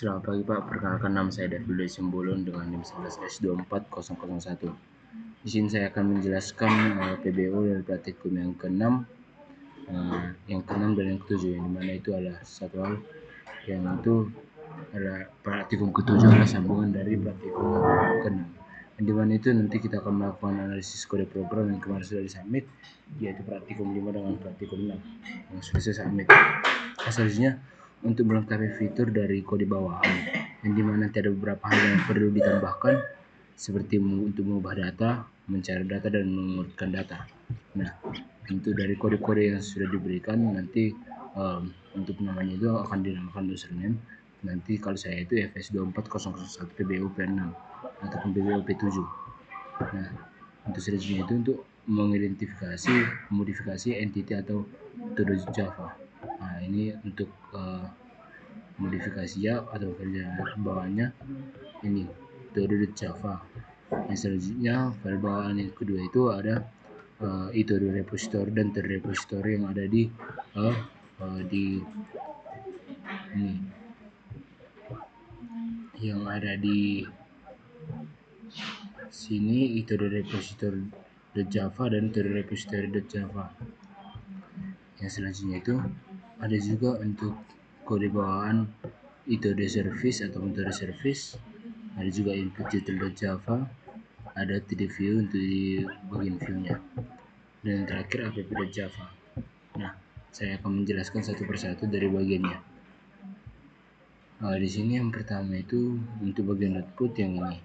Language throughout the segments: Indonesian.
Selamat pagi Pak, perkenalkan nama saya David Simbolon dengan NIM 11S24001. Di sini saya akan menjelaskan PBO dari praktikum yang ke-6, dan yang ke-7, yang dimana itu adalah satu hal yang itu adalah praktikum ke-7 adalah sambungan dari praktikum ke-6. Yang dimana itu nanti kita akan melakukan analisis kode program yang kemarin sudah disubmit, yaitu praktikum 5 dengan praktikum 6 yang sudah saya submit. Selanjutnya untuk melengkapi fitur dari kode bawahan, yang dimana nanti ada beberapa hal yang perlu ditambahkan seperti untuk mengubah data, mencari data, dan mengurutkan data. Nah, untuk dari kode-kode yang sudah diberikan nanti untuk namanya itu akan dinamakan username. Nanti kalau saya itu FS24001 PBOP6 ataupun PBOP7. Nah, untuk selanjutnya itu untuk mengidentifikasi modifikasi entity atau metode Java. Nah, ini untuk modifikasi ya atau kerja bawaannya ini metode Java. Yang selanjutnya file bawaan yang kedua itu ada itu repository dan repository yang ada di ini yang ada di sini, itu repository Java dan repository Java. Yang selanjutnya itu ada juga untuk kode bawaan itu service atau metode service, ada juga input title Java, ada view untuk di bagian view-nya, dan terakhir app.java. Nah, saya akan menjelaskan satu persatu dari bagiannya. Di sini yang pertama itu untuk bagian output yang ini.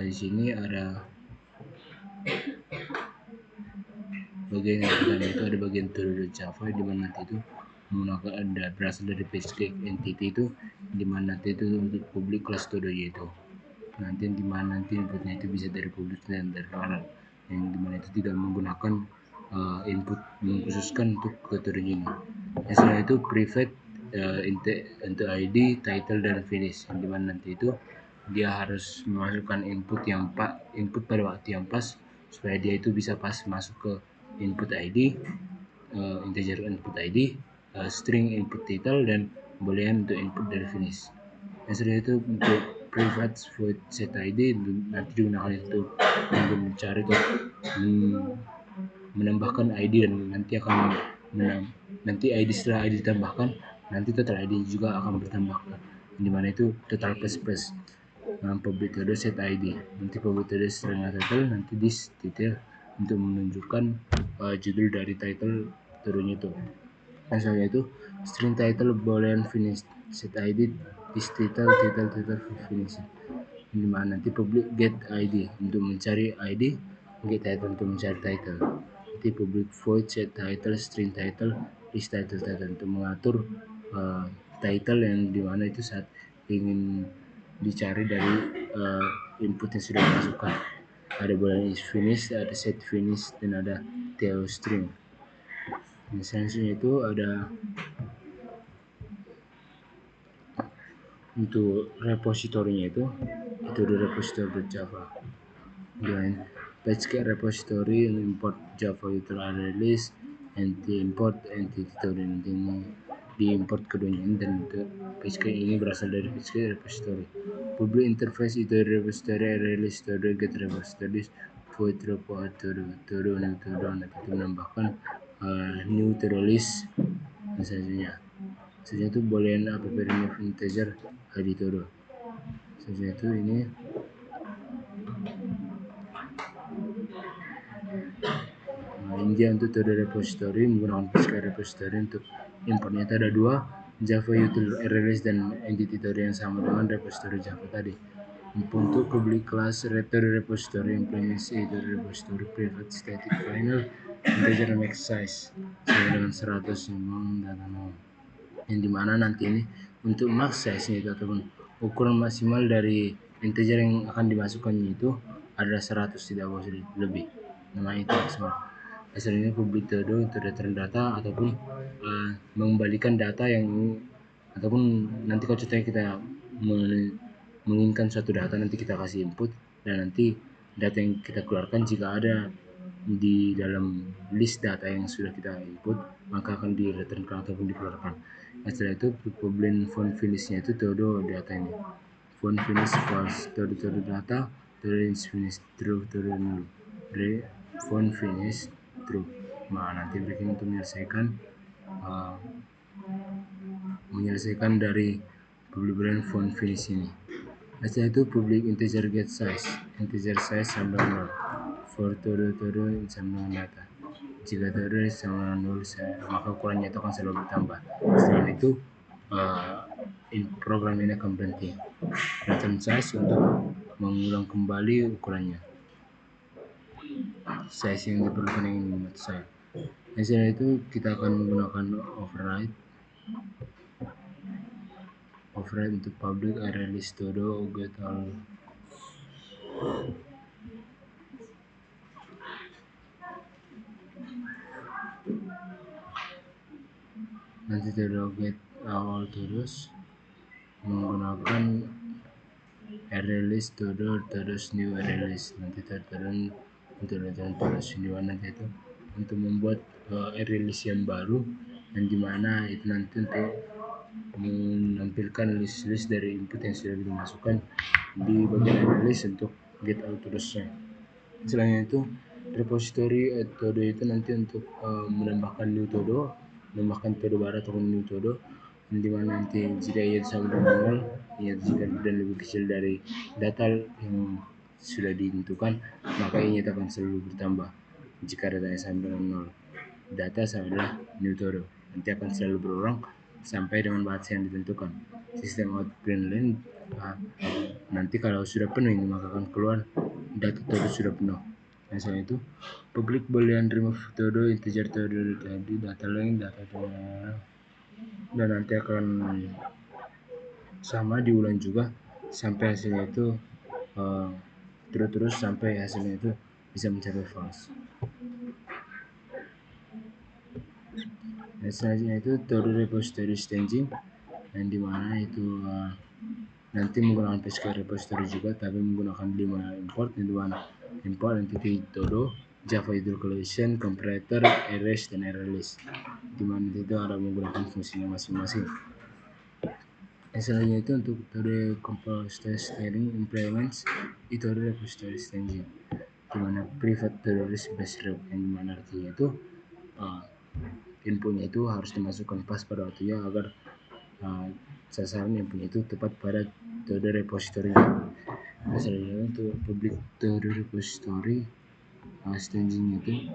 Di sini ada bagian yang pertama itu ada bagian metode Java, di mana nanti itu menggunakan ada berasal dari PageClick entity itu, di mana nanti itu untuk public class todo yaitu nanti di mana nanti inputnya itu bisa dari public dan dari luar, yang dimana itu tidak menggunakan input mengkhususkan untuk metodenya ini. Yang selanjutnya itu private untuk ID, title, dan finish, yang dimana nanti itu dia harus memasukkan input pada waktu yang pas supaya dia itu bisa pas masuk ke input ID, integer input ID, string input title, dan boolean untuk input dari finish. Yang selanjutnya itu untuk private void set ID nanti digunakan itu untuk mencari atau menambahkan ID, dan nanti ID setelah ID ditambahkan nanti total ID juga akan bertambah, dimana itu total plus public metode set ID, nanti public metode string title, nanti this detail untuk menunjukkan judul dari title turunnya itu. Yang selanjutnya itu string title boolean finish set ID this title finish, dimana nanti public get ID untuk mencari ID, get title untuk mencari title, nanti public void set title string title this title untuk mengatur title yang dimana itu saat ingin dicari dari input yang sudah dimasukkan. Ada boolean is finish, ada set finish, dan ada tail string. Yang selanjutnya itu ada untuk repositorinya itu di repository Java, dan PageClick repository import Java util release, nanti import entity nanti diimport keduanya, dan PageClick ini berasal dari PageClick repository. Public interface itu repository release get repository void repository nanti menambahkan new release misalnya. Selanjutnya itu boolean app remove integer ID todo. Selanjutnya itu ini India untuk todo repository menggunakan PageClick repository. Untuk importnya itu ada dua, Java util release dan entity todo yang sama dengan repository Java tadi. Untuk public class repository implementasi itu repository private static final integer max size sama dengan 100 data nol, yang dimana nanti ini untuk max size itu ataupun ukuran maksimal dari integer yang akan dimasukkannya itu adalah 100, tidak boleh lebih, namanya itu maksimal. Hasilnya public todo untuk data ataupun mengembalikan data yang ataupun nanti kalau contohnya kita menginginkan suatu data, nanti kita kasih input, dan nanti data yang kita keluarkan jika ada di dalam list data yang sudah kita input, maka akan direturnkan ataupun dikeluarkan. Nah, setelah itu problem font finishnya itu todo data ini. Font finish false, todo data, todo is finish true, todo null. Font finish true. Nah, nanti breaking untuk uh, menyelesaikan dari public font finish ini. Setelah itu public integer get size, integer size sama dengan 0. For todo sama dengan data. Jika todo sama dengan 0, maka ukurannya itu akan selalu bertambah. Setelah itu program ini akan berhenti. Return size untuk mengulang kembali ukurannya, size yang diperlukan yang dimaksud saya. Setelah itu kita akan menggunakan override untuk public array list todo get all. Nanti todo get all terus menggunakan array list terus new array list. Nanti terus untuk terus new, nanti itu untuk membuat array list yang baru, dan dimana itu nanti untuk menampilkan list dari input yang sudah dimasukkan di bagian array list untuk get out terusnya. Selain itu repository todo itu nanti untuk menambahkan new todo, menambahkan todo baru atau new todo, di mana nanti jika ia sama dengan 0, ia jika dan lebih kecil dari data yang sudah ditentukan, maka ini akan selalu bertambah. Jika datanya sama dengan 0, data adalah new todo, nanti akan selalu berulang sampai dengan batas yang ditentukan. Sistem output line nanti kalau sudah penuh ini, maka akan keluar data todo sudah penuh. Nah, soal itu public boolean remove todo integer todo tadi data lain data todo, dan nanti akan sama diulang juga sampai hasilnya itu terus sampai hasilnya itu bisa mencapai false. Dan selanjutnya itu todo repository staging, yang dimana itu nanti menggunakan PSQL repository juga, tapi menggunakan 5 import, di mana import entity todo, Java Hydro Collection, comparator, erase, dan array list, dimana itu ada menggunakan fungsinya masing-masing. Selanjutnya itu untuk todo composite string implements itu ada repository staging, dimana private todo list base row, yang dimana artinya itu infonya itu harus dimasukkan pas pada waktunya agar sasaran infonya itu tepat pada todo repository. Misalnya untuk public todo repository staging itu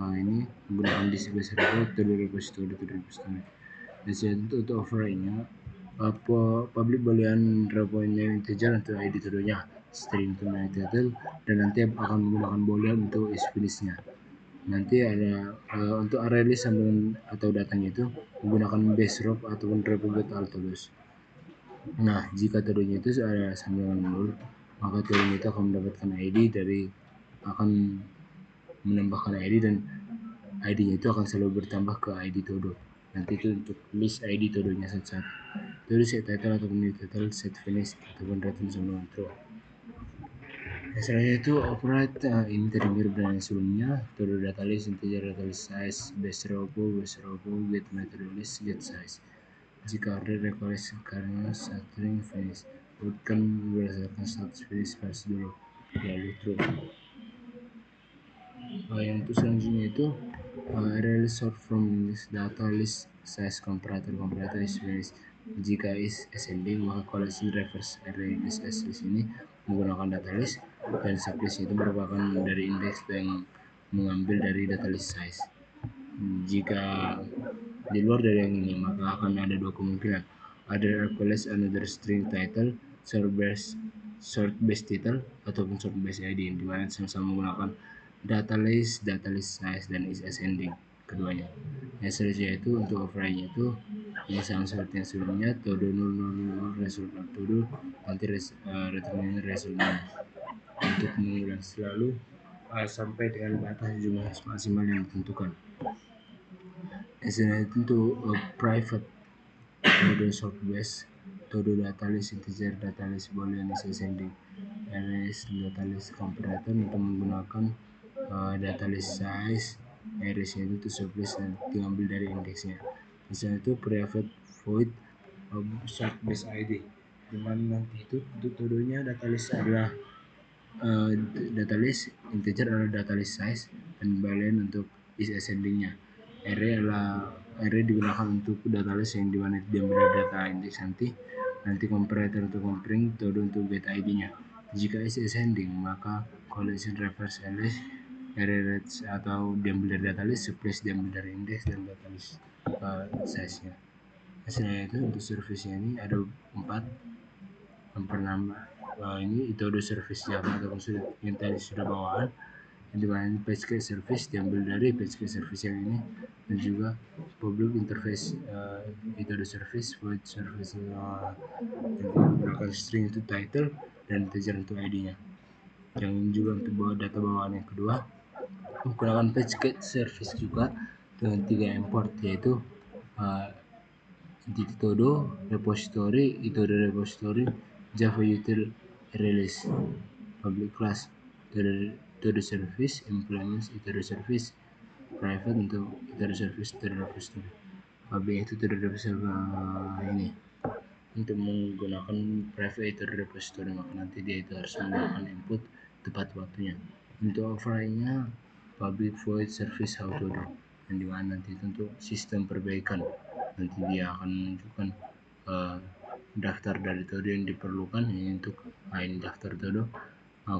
ini menggunakan disk base row todo repository. Dan untuk override-nya public boolean repo-nya integer untuk ID todo-nya, string to title, dan nanti akan menggunakan boolean untuk is finish-nya. Nanti ada untuk array list atau datanya itu menggunakan base row ataupun repo get all todos. Nah, jika todo-nya itu ada sama dengan 0, maka todo-nya itu akan mendapatkan ID akan menambahkan ID, dan ID-nya itu akan selalu bertambah ke ID todo. Nanti itu untuk list ID todo-nya satu-satu. Todo set title ataupun new title, set finish ataupun return sama dengan true. Selanjutnya itu operate ini tadi mirip dengan yang sebelumnya, todo data list, integer data list size, base row, get method list, get size. Jika order request karena string finish, outcome berdasarkan status finish versi dulu, lalu true. Yang itu selanjutnya itu array sort from list data list size comparator is finish. Jika is ascending, maka collection reverse array list di sini menggunakan data list, dan sublist itu merupakan dari indeks yang mengambil dari data list size. Jika di luar dari yang ini, maka akan ada dua kemungkinan. Ada replace another string title, sort base title, ataupun sort base ID, di mana sama-sama menggunakan data list size, dan is ascending keduanya. Yang selanjutnya itu untuk override itu yang sama seperti yang sebelumnya, todo null result todo, nanti return result null, untuk mengulang selalu sampai dengan batas jumlah maksimal yang ditentukan. Selanjutnya itu untuk private todo sort base todo data list integer data list boolean is ascending, arrays data list comparator untuk menggunakan data list size, arraysnya itu to surface dan diambil dari indeksnya. Misalnya itu private void sort base ID, dimana nanti itu untuk todonya data list adalah data list integer adalah data list size dan boolean untuk is ascendingnya. Array digunakan untuk data list yang dimana diambil dari data index nanti comparator untuk comparing todo untuk get ID-nya. Jika is ascending maka collision reverse array rates atau diambil dari data list plus diambil dari index dan data list size-nya. Hasilnya itu untuk service-nya ini ada 4. Yang pertama ini itu ada service Java atau yang tadi sudah bawaan, di mana page create service diambil dari page create service yang ini, dan juga public interface itu ada service void service menggunakan string itu title dan integer untuk ID-nya. Yang juga untuk bawa data bawaan yang kedua menggunakan page create service juga dengan 3 import, yaitu entity todo repository itu ada repository Java util release public class to the service implements itu ada service private untuk itu ada service to the repository public itu to the repository ini untuk menggunakan private itu repository, maka nanti dia itu harus menggunakan input tepat waktunya. Untuk override-nya public void service how to do, yang dimana nanti itu untuk sistem perbaikan, nanti dia akan menunjukkan daftar dari todo yang diperlukan ini untuk ini daftar todo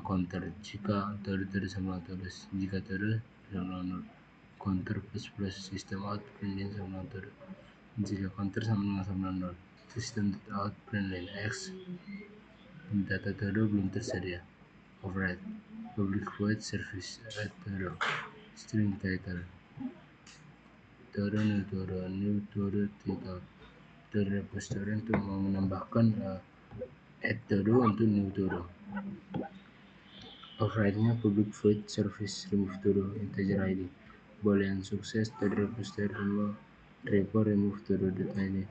counter jika todo sama todo, jika todo sama nol counter plus sistem out print sama todo, jika counter sama nol sistem out print line x data todo belum tersedia. Override public void service todo string title todo new todo title todo repository untuk menambahkan add todo untuk new todo. Override-nya public void service remove todo integer ID boolean sukses todo repository remove todo data ID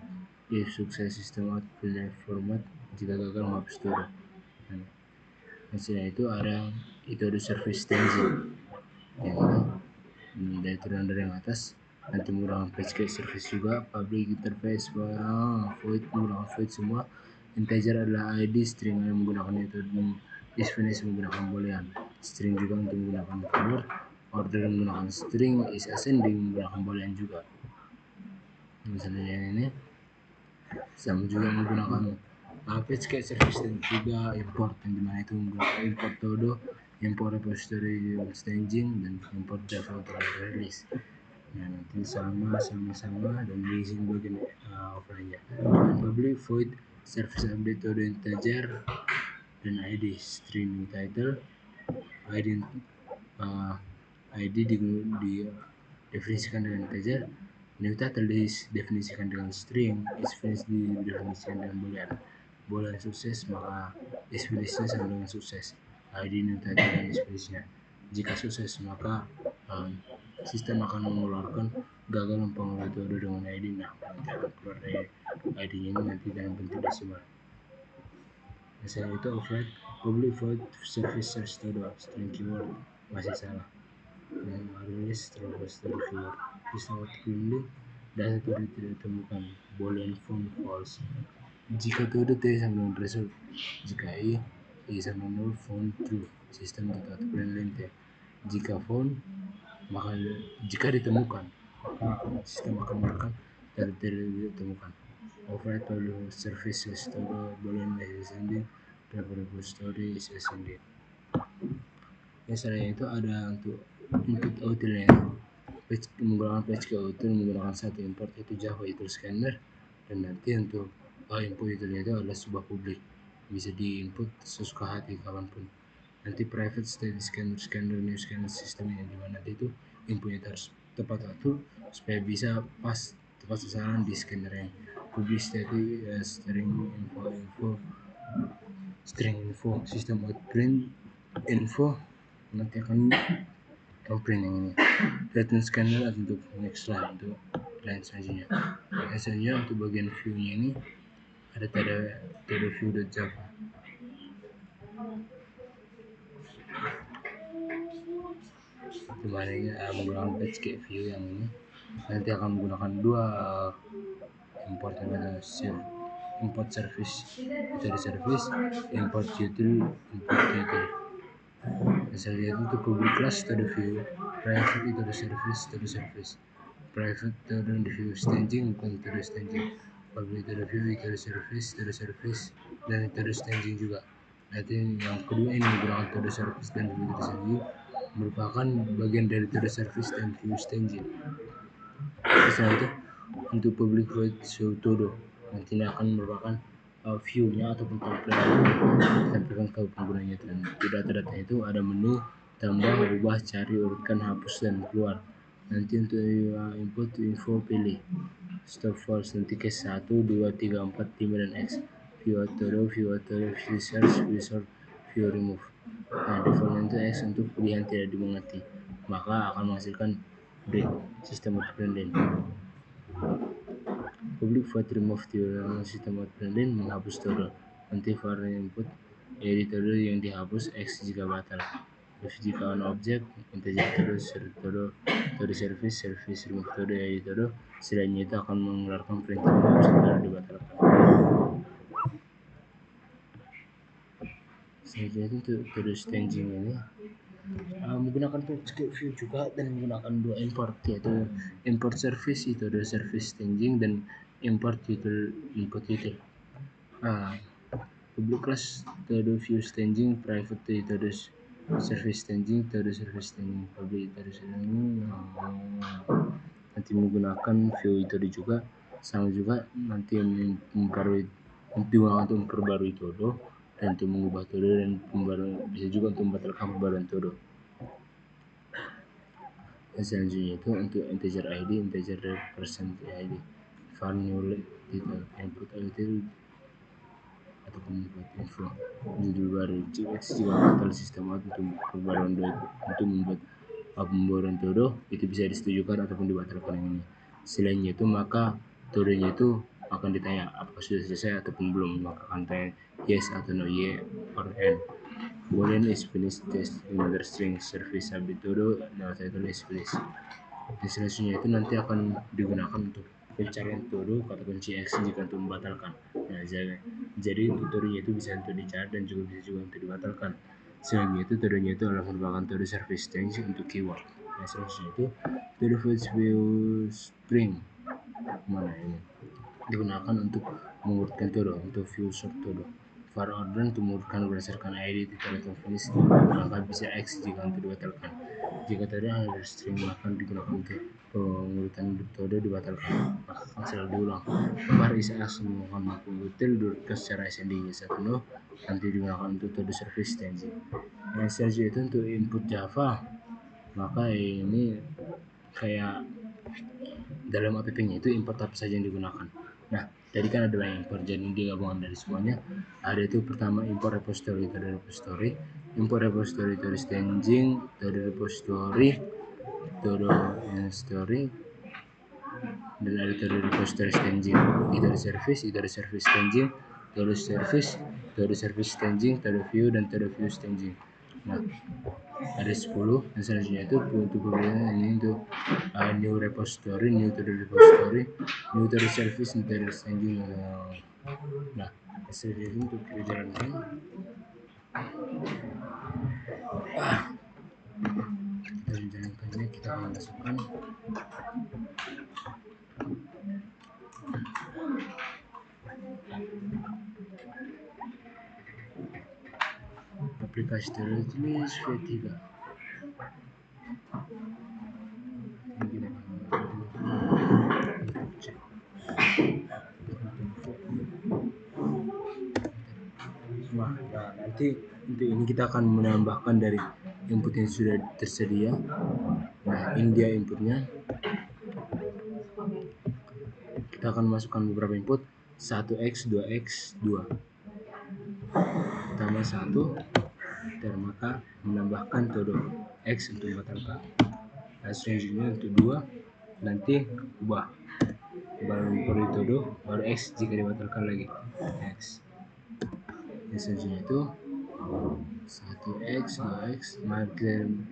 if sukses system out print format, jika gagal menghapus todo. Hasilnya itu ada service staging yang dari turun dari yang atas nanti menggunakan page create service juga public interface void menggunakan void semua, integer adalah ID, string yang menggunakan itu is finish menggunakan boolean, string juga untuk menggunakan color, order menggunakan string, is ascending menggunakan boolean juga. Misalnya yang ini sama juga menggunakan page create service dan juga import, yang dimana itu menggunakan import todo, import repository staging dan import Java untuk release. Nah, nanti sama dan using bagian offline-nya. Public void service update todo integer dan ID string title ID didefinisikan dengan integer, new title didefinisikan dengan string, is finish didefinisikan dengan boolean sukses maka is finishnya sama dengan sukses, ID new title dan is finishnya. Jika sukses maka sistem akan mengeluarkan gagal mempengaruhi todo dengan ID. Nah, nanti akan keluar ID-nya ini nanti dalam bentuk desimal. Misalnya itu override public void service search todo string keyword masih salah, release repository keyword sistem output data todo tidak ditemukan, boolean found false, jika todo t sama dengan result, jika i sama nol found true, sistem tetap print line t, jika found maka jika ditemukan maka sistem akan menggunakan data tidak ditemukan. Override public services todo boolean is ascending repository is ascending. Selain itu ada untuk input utilnya menggunakan page create util menggunakan satu import itu Java util scanner, dan nanti untuk input utilnya itu adalah sebuah publik, bisa diinput sesuka hati kapanpun. Nanti private state scanner new scanner system yang dimana nanti itu inputnya harus tepat waktu supaya bisa pas tepat sasaran di scanner yang public state string info sistem outprint info nanti akan outprint yang ini. Return scanner untuk next line untuk line selanjutnya. Hasilnya untuk bagian view-nya ini ada todo view.java. Dimana ini menggunakan page get view yang ini nanti akan menggunakan dua import yang ada import service itu ada service import util. Misalnya itu untuk public class to the view, private itu the service, private to the view, staging bukan to the staging, public to the view itu the service, dan itu the staging juga. Nanti yang kedua ini menggunakan to the service dan view to the staging merupakan bagian dari to the service dan view staging. Misalnya itu untuk public void show todo nanti akan merupakan view-nya ataupun tampilan ke penggunanya, dan data-data itu ada menu tambah, ubah, cari, urutkan, hapus, dan keluar. Nanti untuk input info pilih stop false, nanti case 1, 2, 3, 4, 5, dan X, view auto, view search, view sort, view remove. Nah, defaultnya itu X untuk pilihan tidak dimengerti, maka akan menghasilkan break sistem output. Public void remove teorema sistem output menghapus todo. Nanti variable input editor yang dihapus X jika batal. If jika on object integer todo service remove todo editor, selainnya itu akan mengeluarkan perintah menghapus setelah dibatalkan. Selanjutnya itu todo staging ini menggunakan page get view juga dan menggunakan dua import, yaitu import service itu ada service staging dan import util input util. Public class todo view staging, private itu ada service staging, todo service staging, public itu ada staging. Nanti menggunakan view itu juga sama juga, nanti memperbarui untuk memperbarui todo dan untuk mengubah todo dan bisa juga untuk membatalkan pembaruan todo. Dan selanjutnya itu untuk integer ID, integer percent ID, variable itu input util ataupun input info judul baru jika batal sistem untuk pembaruan untuk membuat pembaruan todo itu bisa disetujukan ataupun dibatalkan yang ini. Selainnya itu maka todonya itu akan ditanya apakah sudah selesai ataupun belum, maka akan tanya yes atau no, y or n. Boolean is finished test another string service submit todo nah title is finished. Selanjutnya itu nanti akan digunakan untuk pencarian todo kata kunci X jika untuk membatalkan. Nah, jadi todonya itu bisa untuk dicari dan juga bisa juga untuk dibatalkan. Selanjutnya itu todonya itu adalah merupakan todo service string untuk keyword. Nah, selanjutnya itu todo view string mana ini digunakan untuk mengurutkan todo untuk view sort todo. For order untuk mengurutkan berdasarkan ID title finish, maka bisa X jika untuk dibatalkan. Jika tadi ada string maka digunakan untuk pengurutan todo dibatalkan, maka akan selalu diulang. For is X menggunakan mampu util diurutkan secara ascending satu no, nanti digunakan untuk todo service staging. Nah, selanjutnya itu untuk input Java, maka ini kayak dalam app-nya itu import apa saja yang digunakan. Nah, tadi kan ada banyak import, jadi digabungan dari semuanya. Ada itu pertama import repository dari repository, import repository dari staging dari repository, todo story, dan ada dari repository staging. Itu dari service staging, todo service staging, todo view dan todo view staging. Nah, ada 10 dan selanjutnya itu untuk pembelian ini untuk new repository, new to the repository, new to the service, new to the staging. Nah, selanjutnya itu untuk kita jalankan. Kita menjalankannya, kita akan masukkan aplikasi tertulis V3. Nah, nanti untuk ini kita akan menambahkan dari input yang sudah tersedia. Nah, ini dia inputnya. Kita akan masukkan beberapa input 1x, 2x, 2 tambah 1 dan maka menambahkan todo X untuk membatalkan. Nah, selanjutnya untuk 2 nanti ubah baru dituduh, baru X jika dibatalkan lagi X. Selanjutnya itu 1x 2x,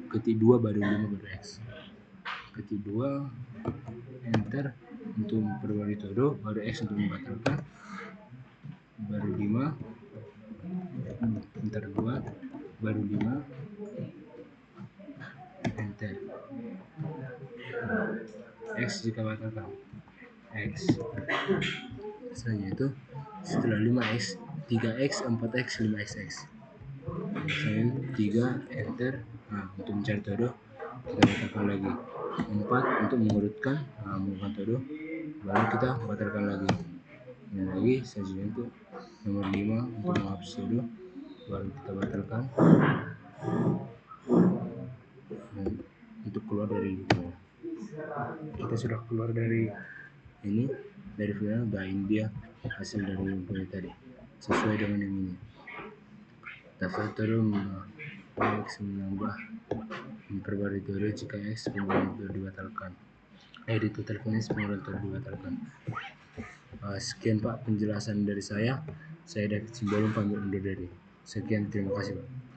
ketik 2 baru 5 baru X, ketik 2 enter untuk memperbarui todo, baru X untuk membatalkan, baru 5 enter 2 baru 5 enter X jika batalkan X. Selanjutnya itu setelah 5x 3x 4x 5xx, misalnya 3 enter. Nah, untuk mencari todo kita batalkan lagi 4 untuk mengurutkan, mengurutkan todo baru kita batalkan lagi ini lagi. Selanjutnya itu nomor 5 untuk menghapus todo baru kita batalkan. Dan untuk keluar dari kita sudah keluar dari ini, dari final. Doain dia hasil dari ngumpulnya tadi sesuai dengan yang ini. Daftar todo X menambah memperbarui todo jika X pembayaran todo dibatalkan. Di total finish pembayaran todo dibatalkan. Sekian Pak penjelasan dari saya. Saya David Simbolon pamit undur diri. Sekian, terima kasih Pak.